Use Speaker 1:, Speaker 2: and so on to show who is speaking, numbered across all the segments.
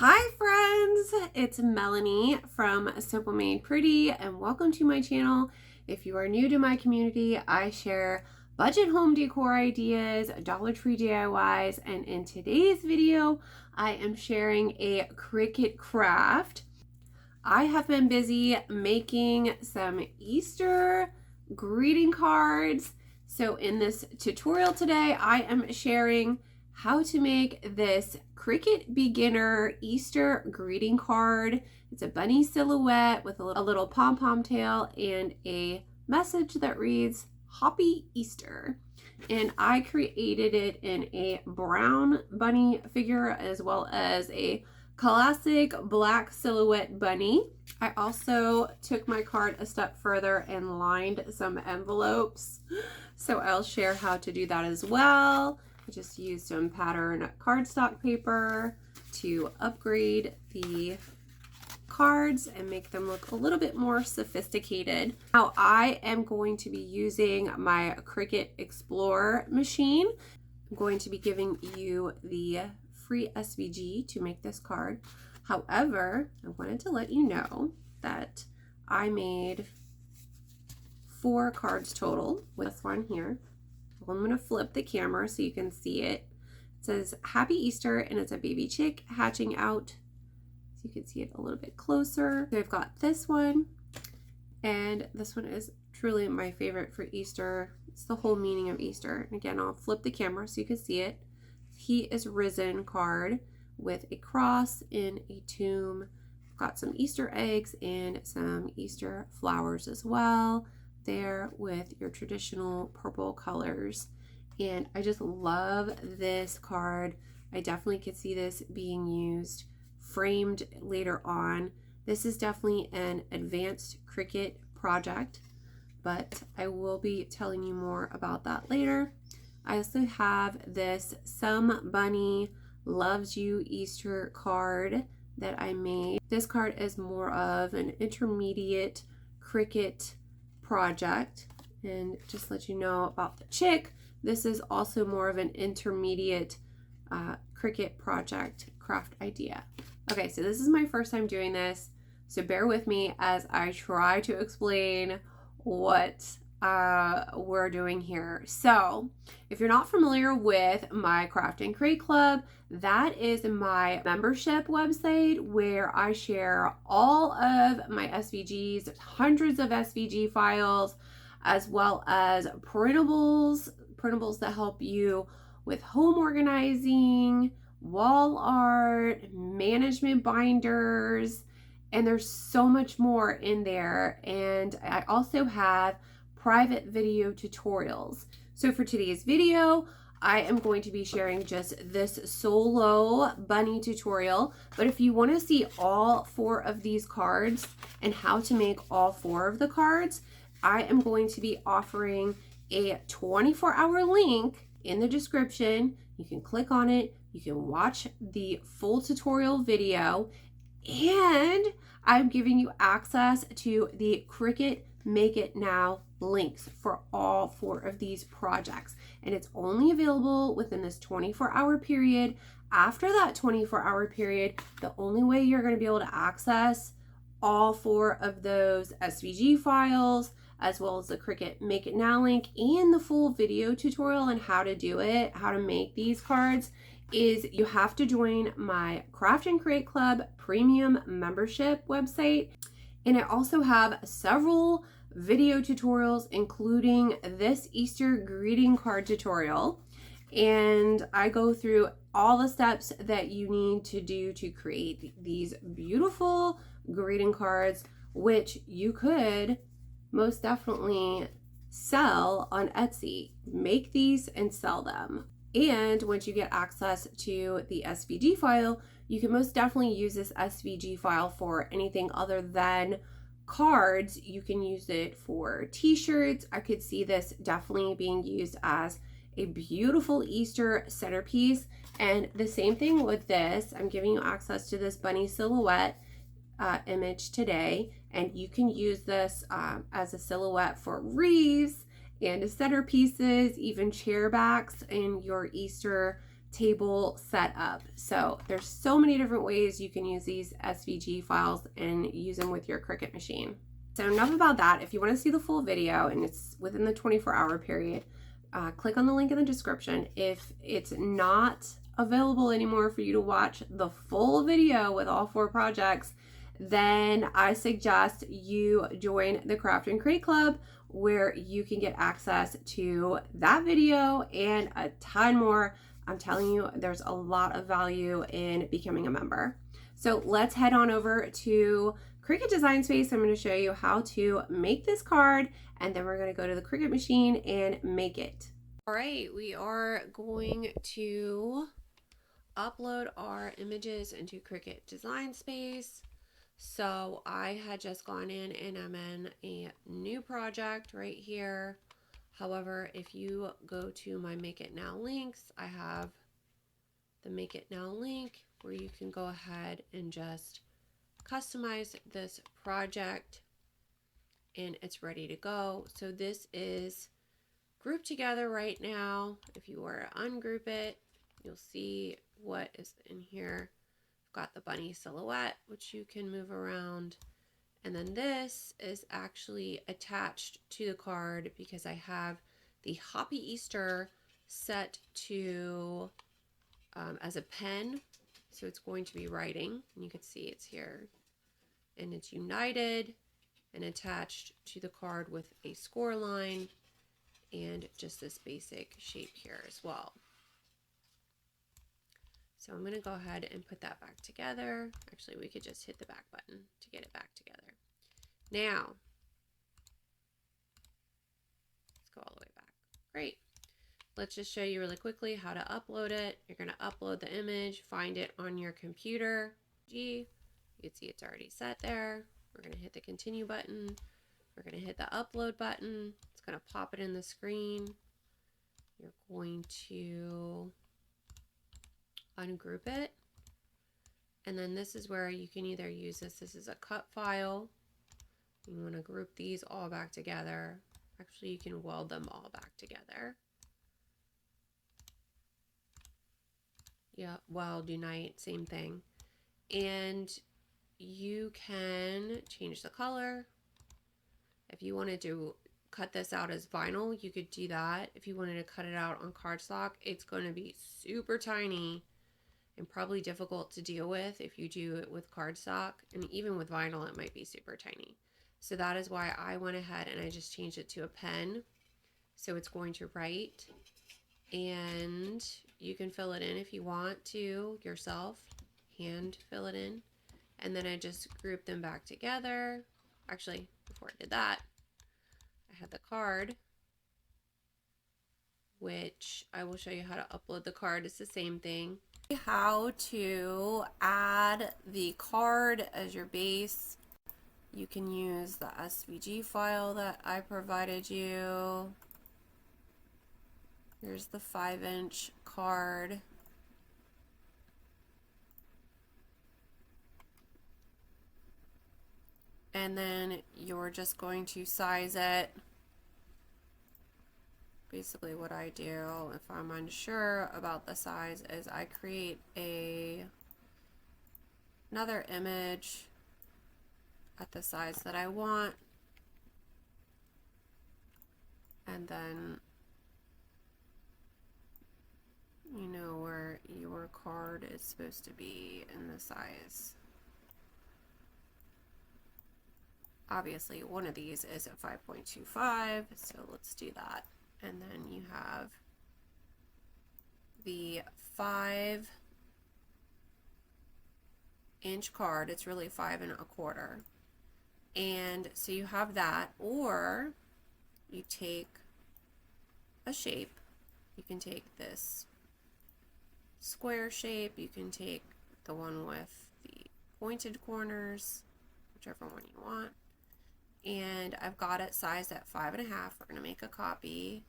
Speaker 1: Hi friends, it's Melanie from Simple Made Pretty and welcome to my channel. If you are new to my community, I share budget home decor ideas, Dollar Tree DIYs, and in today's video, I am sharing a Cricut craft. I have been busy making some Easter greeting cards. So in this tutorial today, I am sharing how to make this Cricut beginner Easter greeting card. It's a bunny silhouette with a little pom-pom tail and a message that reads Happy Easter. And I created it in a brown bunny figure as well as a classic black silhouette bunny. I also took my card a step further and lined some envelopes. So I'll share how to do that as well. I just used some pattern cardstock paper to upgrade the cards and make them look a little bit more sophisticated. Now I am going to be using my Cricut Explorer machine. I'm going to be giving you the free SVG to make this card. However, I wanted to let you know that I made 4 cards total with this one here. I'm going to flip the camera so you can see it. It says Happy Easter and it's a baby chick hatching out. So you can see it a little bit closer. So I've got this one, and this one is truly my favorite for Easter. It's the whole meaning of Easter. And again, I'll flip the camera so you can see it. He is Risen card with a cross in a tomb. I've got some Easter eggs and some Easter flowers as well there with your traditional purple colors. And I just love this card. I definitely could see this being used framed later on. This is definitely an advanced Cricut project, but I will be telling you more about that later. I also have this Some Bunny Loves You Easter card that I made. This card is more of an intermediate Cricut project, and just let you know about the chick, this is also more of an intermediate Cricut project craft idea. Okay, so this is my first time doing this, so bear with me as I try to explain what we're doing here. So if you're not familiar with my Craft and Create Club, that is my membership website where I share all of my SVGs, hundreds of SVG files, as well as printables that help you with home organizing, wall art, management binders, and there's so much more in there. And I also have private video tutorials. So for today's video, I am going to be sharing just this solo bunny tutorial, but if you want to see all 4 of these cards and how to make all 4 of the cards, I am going to be offering a 24-hour link in the description. You can click on it, you can watch the full tutorial video, and I'm giving you access to the Cricut Make It Now links for all 4 of these projects, and it's only available within this 24-hour period. After that 24-hour period, the only way you're going to be able to access all 4 of those SVG files, as well as the Cricut Make It Now link and the full video tutorial on how to do it, how to make these cards, is you have to join my Craft and Create Club premium membership website. And I also have several video tutorials, including this Easter greeting card tutorial. And I go through all the steps that you need to do to create these beautiful greeting cards, which you could most definitely sell on Etsy. Make these and sell them. And once you get access to the SVG file, you can most definitely use this SVG file for anything other than cards. You can use it for t-shirts. I could see this definitely being used as a beautiful Easter centerpiece. And the same thing with this, I'm giving you access to this bunny silhouette image today, and you can use this as a silhouette for wreaths and centerpieces, even chair backs in your Easter table set up. So there's so many different ways you can use these SVG files and use them with your Cricut machine. So enough about that. If you want to see the full video, and it's within the 24-hour period, click on the link in the description. If it's not available anymore for you to watch the full video with all 4 projects, then I suggest you join the Craft and Create Club, where you can get access to that video and a ton more. I'm telling you, there's a lot of value in becoming a member. So let's head on over to Cricut Design Space. I'm going to show you how to make this card, and then we're going to go to the Cricut machine and make it. All right, we are going to upload our images into Cricut Design Space. So I had just gone in and I'm in a new project right here. However, if you go to my Make It Now links, I have the Make It Now link where you can go ahead and just customize this project and it's ready to go. So this is grouped together right now. If you were to ungroup it, you'll see what is in here. I've got the bunny silhouette, which you can move around. And then this is actually attached to the card because I have the Happy Easter set to as a pen. So it's going to be writing, and you can see it's here. And it's united and attached to the card with a score line and just this basic shape here as well. So I'm going to go ahead and put that back together. Actually, we could just hit the back button to get it back together. Now, let's go all the way back. Great. Let's just show you really quickly how to upload it. You're going to upload the image, find it on your computer. You can see it's already set there. We're going to hit the continue button. We're going to hit the upload button. It's going to pop it in the screen. You're going to ungroup it. And then this is where you can either use this. This is a cut file. You want to group these all back together. Actually, you can weld them all back together. Yeah, weld, unite, same thing. And you can change the color. If you wanted to cut this out as vinyl, you could do that. If you wanted to cut it out on cardstock, it's going to be super tiny and probably difficult to deal with if you do it with cardstock. And even with vinyl, it might be super tiny. So that is why I went ahead and I just changed it to a pen. So it's going to write, and you can fill it in if you want to yourself, hand fill it in. And then I just grouped them back together. Actually, before I did that, I had the card, which I will show you how to upload the card. It's the same thing. How to add the card as your base. You can use the SVG file that I provided you. Here's the 5-inch card. And then you're just going to size it. Basically what I do if I'm unsure about the size is I create another image at the size that I want, and then you know where your card is supposed to be in the size. Obviously one of these is at 5.25, so let's do that. And then you have the 5-inch card. It's really 5 1/4. And so you have that, or you take a shape. You can take this square shape. You can take the one with the pointed corners, whichever one you want. And I've got it sized at 5 1/2. We're going to make a copy.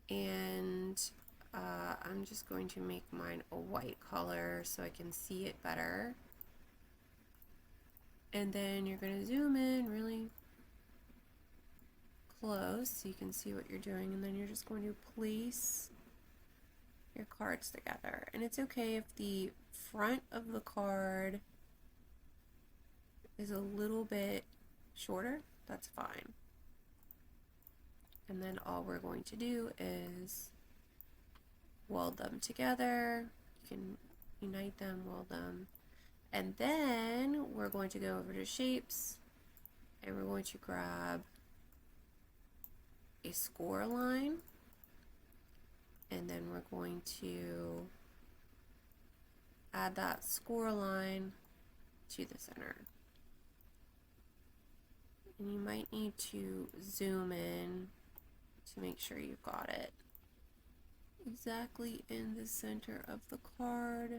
Speaker 1: And I'm just going to make mine a white color so I can see it better. And then you're going to zoom in really close so you can see what you're doing, and then you're just going to place your cards together. And it's okay if the front of the card is a little bit shorter, that's fine. And then all we're going to do is weld them together. You can unite them, weld them. And then we're going to go over to shapes and we're going to grab a score line. And then we're going to add that score line to the center. And you might need to zoom in to make sure you've got it exactly in the center of the card.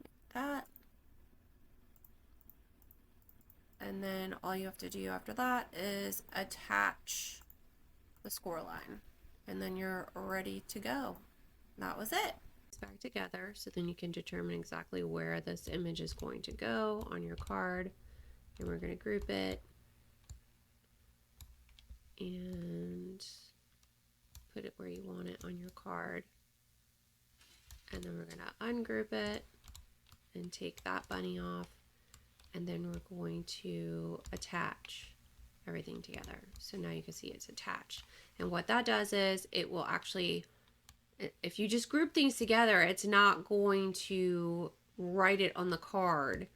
Speaker 1: Like that. And then all you have to do after that is attach the score line. And then you're ready to go. That was it. Back together so then you can determine exactly where this image is going to go on your card, and we're going to group it and put it where you want it on your card, and then we're going to ungroup it and take that bunny off, and then we're going to attach everything together. So now you can see it's attached, and what that does is it will actually, if you just group things together, it's not going to write it on the card.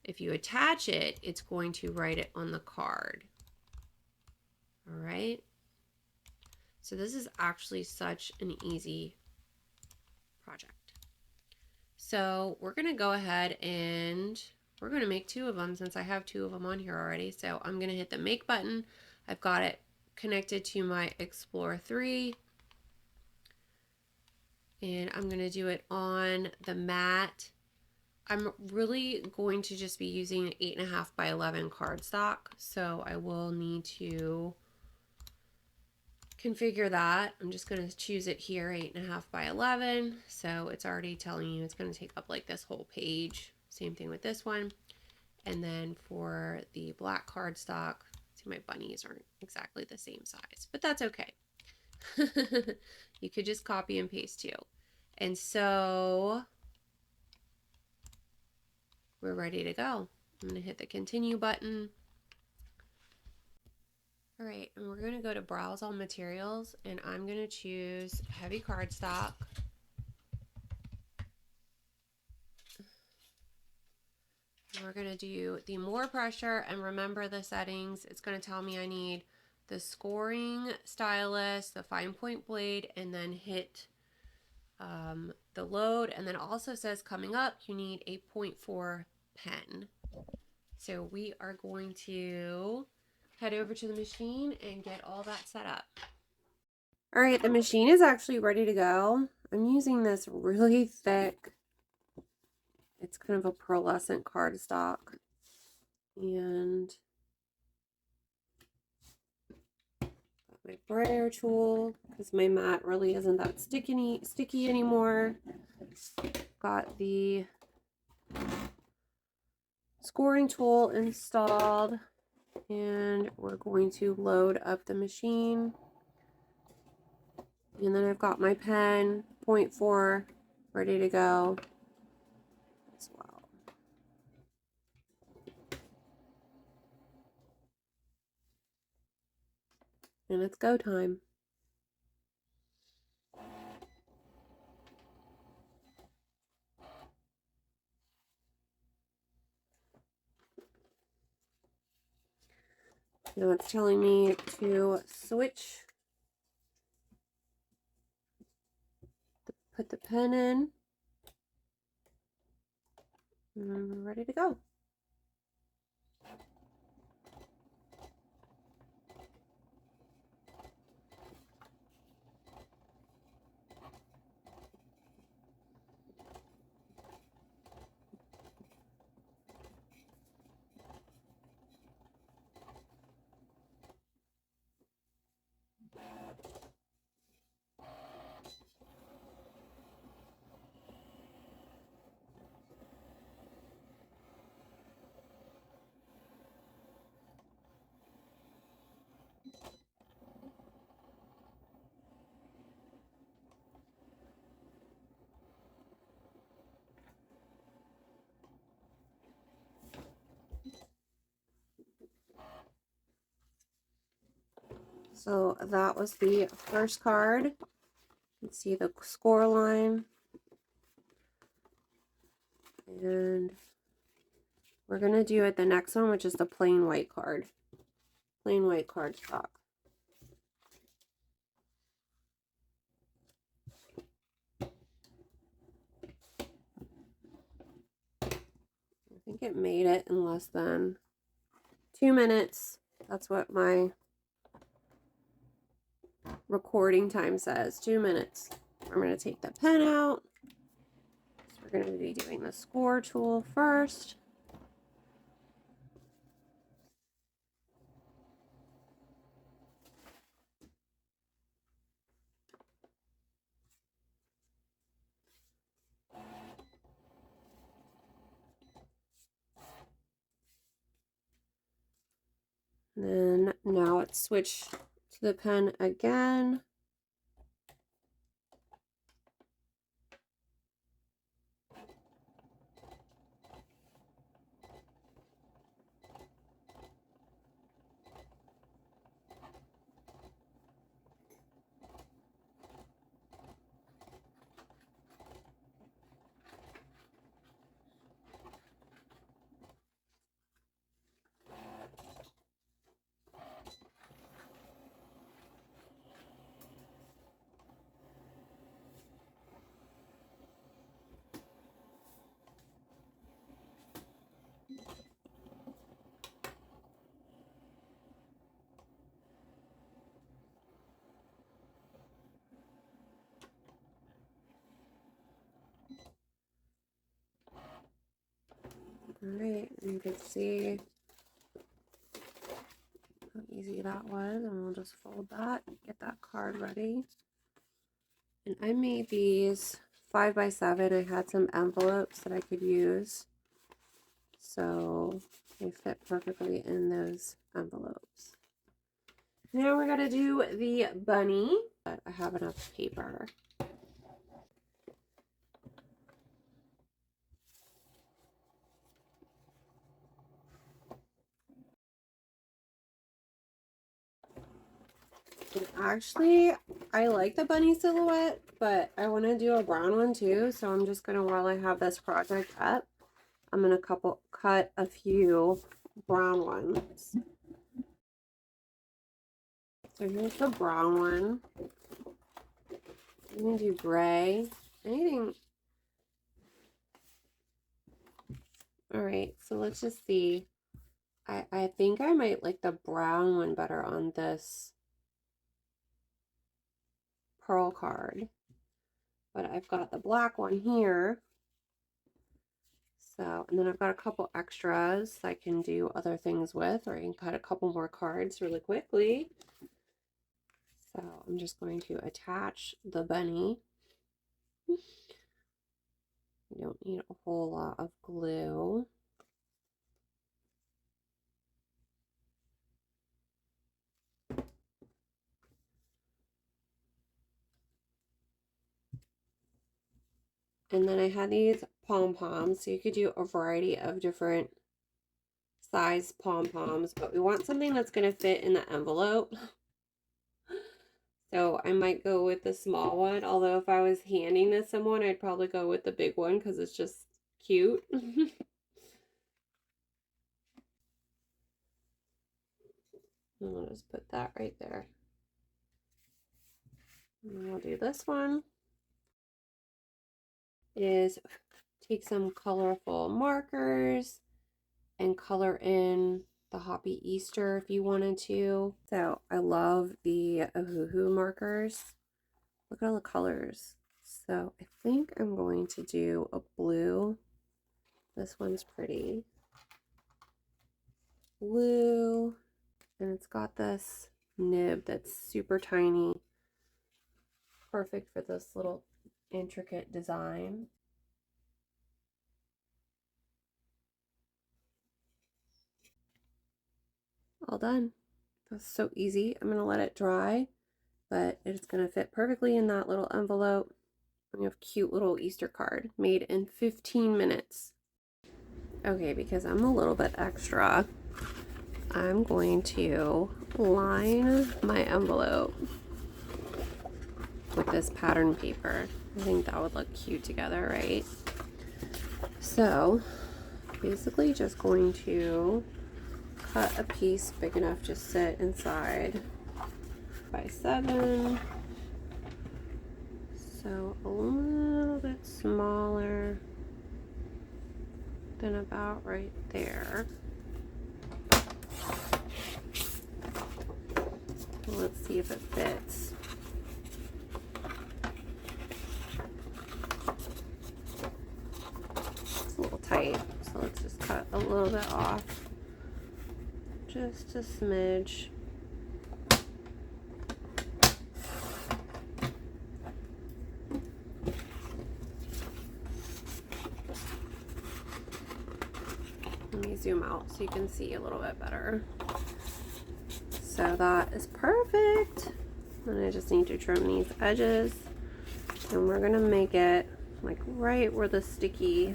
Speaker 1: If you attach it, it's going to write it on the card. All right. So this is actually such an easy project. So we're going to go ahead and we're going to make 2 of them since I have 2 of them on here already. So I'm going to hit the make button. I've got it connected to my Explore 3. And I'm going to do it on the mat. I'm really going to just be using 8.5 by 11 cardstock, so I will need to configure that. I'm just going to choose it here, 8.5 by 11, so it's already telling you it's going to take up like this whole page. Same thing with this one. And then for the black cardstock, see, my bunnies aren't exactly the same size, but that's okay. You could just copy and paste too. And so we're ready to go. I'm going to hit the continue button. All right, and we're going to go to browse all materials, and I'm going to choose heavy cardstock. And we're going to do the more pressure, and remember the settings. It's going to tell me I need the scoring stylus, the fine point blade, and then hit the load, and then also says coming up you need a 0.4 pen. So we are going to head over to the machine and get all that set up. All right, the machine is actually ready to go. I'm using this really thick, it's kind of a pearlescent cardstock, and my brayer tool because my mat really isn't that sticky anymore. Got the scoring tool installed, and we're going to load up the machine. And then I've got my pen, 0.4, ready to go as well. And it's go time. Now it's telling me to switch, put the pen in, and we're ready to go. So that was the first card. You can see the score line. And we're going to do it the next one, which is the plain white card. Plain white card stock. I think it made it in less than 2 minutes. That's what my recording time says, 2 minutes. I'm going to take the pen out. So we're going to be doing the score tool first. And then now let's switch to the pen again. All right, you can see how easy that was, and we'll just fold that, get that card ready. And I made these 5x7. I had some envelopes that I could use, so they fit perfectly in those envelopes. Now we're gonna do the bunny, but I have enough paper. And actually, I like the bunny silhouette, but I want to do a brown one too. So I'm just going to, while I have this project up, I'm going to cut a few brown ones. So here's the brown one. I'm going to do gray. Anything. All right, so let's just see. I think I might like the brown one better on this pearl card, but I've got the black one here. So, and then I've got a couple extras I can do other things with, or I can cut a couple more cards really quickly. So I'm just going to attach the bunny. You don't need a whole lot of glue. And then I had these pom-poms, so you could do a variety of different size pom-poms, but we want something that's going to fit in the envelope. So I might go with the small one, although if I was handing this to someone, I'd probably go with the big one because it's just cute. I'll just put that right there. And I'll do this one. Is take some colorful markers and color in the Hoppy Easter if you wanted to. So I love the Ohuhu markers. Look at all the colors. So I think I'm going to do a blue. This one's pretty. Blue. And it's got this nib that's super tiny. Perfect for this little intricate design. All done. That's so easy. I'm going to let it dry, but it's going to fit perfectly in that little envelope. We have a cute little Easter card made in 15 minutes. Okay, because I'm a little bit extra, I'm going to line my envelope with this pattern paper. I think that would look cute together, right? So basically just going to cut a piece big enough to sit inside by 7. So a little bit smaller than about right there. Let's see if it fits. It's a little tight, so let's just cut a little bit off. Just a smidge. Let me zoom out so you can see a little bit better. So that is perfect. And I just need to trim these edges. And we're gonna make it like right where the sticky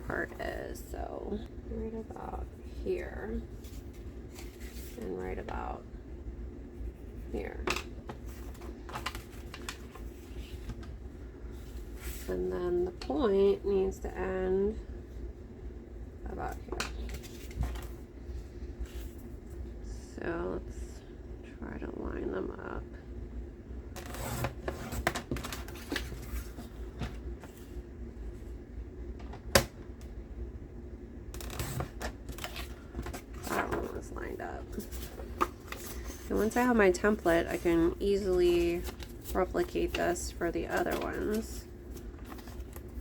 Speaker 1: part is. So right about here. And right about here. And then the point needs to end about here. So let's try to line them up. That one was lined up. And once I have my template, I can easily replicate this for the other ones.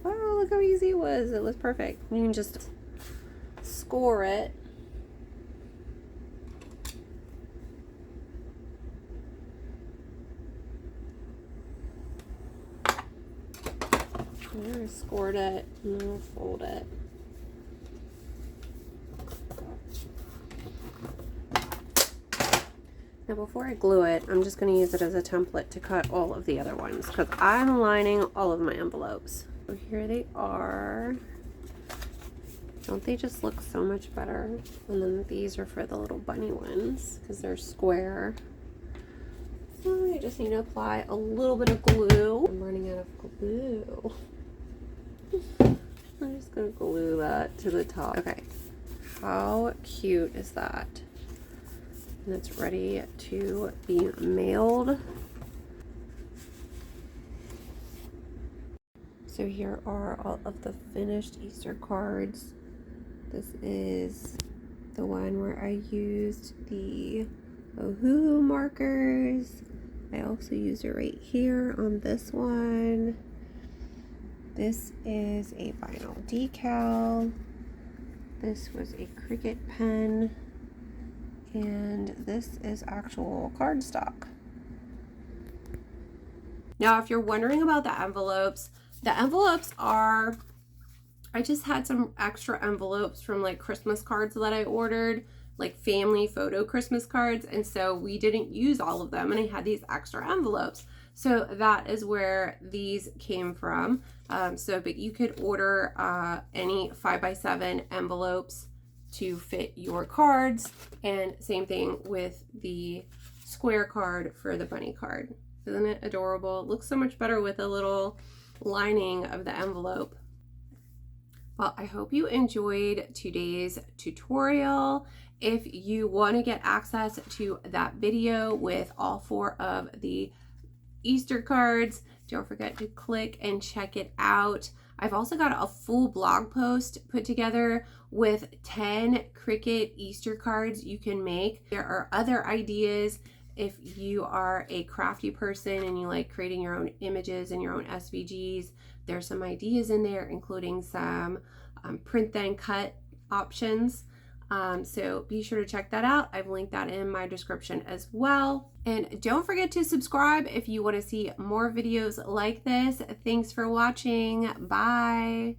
Speaker 1: Oh, look how easy it was. It was perfect. You can just score it. There, I scored it, and then I'll fold it. Now before I glue it, I'm just going to use it as a template to cut all of the other ones, because I'm lining all of my envelopes. So here they are. Don't they just look so much better? And then these are for the little bunny ones, because they're square. So I just need to apply a little bit of glue. I'm running out of glue. I'm just gonna glue that to the top. Okay, how cute is that? And it's ready to be mailed. So here are all of the finished Easter cards. This is the one where I used the Ohuhu markers. I also used it right here on this one. This is a vinyl decal. This was a Cricut pen. And this is actual cardstock. Now, if you're wondering about the envelopes are, I just had some extra envelopes from like Christmas cards that I ordered, like family photo Christmas cards. And so we didn't use all of them, and I had these extra envelopes. So that is where these came from. But you could order any 5x7 envelopes to fit your cards, and same thing with the square card for the bunny card. Isn't it adorable? It looks so much better with a little lining of the envelope. Well, I hope you enjoyed today's tutorial. If you want to get access to that video with all 4 of the Easter cards, don't forget to click and check it out. I've also got a full blog post put together with 10 Cricut Easter cards you can make. There are other ideas if you are a crafty person and you like creating your own images and your own SVGs. There's some ideas in there, including some print then cut options. So be sure to check that out. I've linked that in my description as well. And don't forget to subscribe if you want to see more videos like this. Thanks for watching. Bye.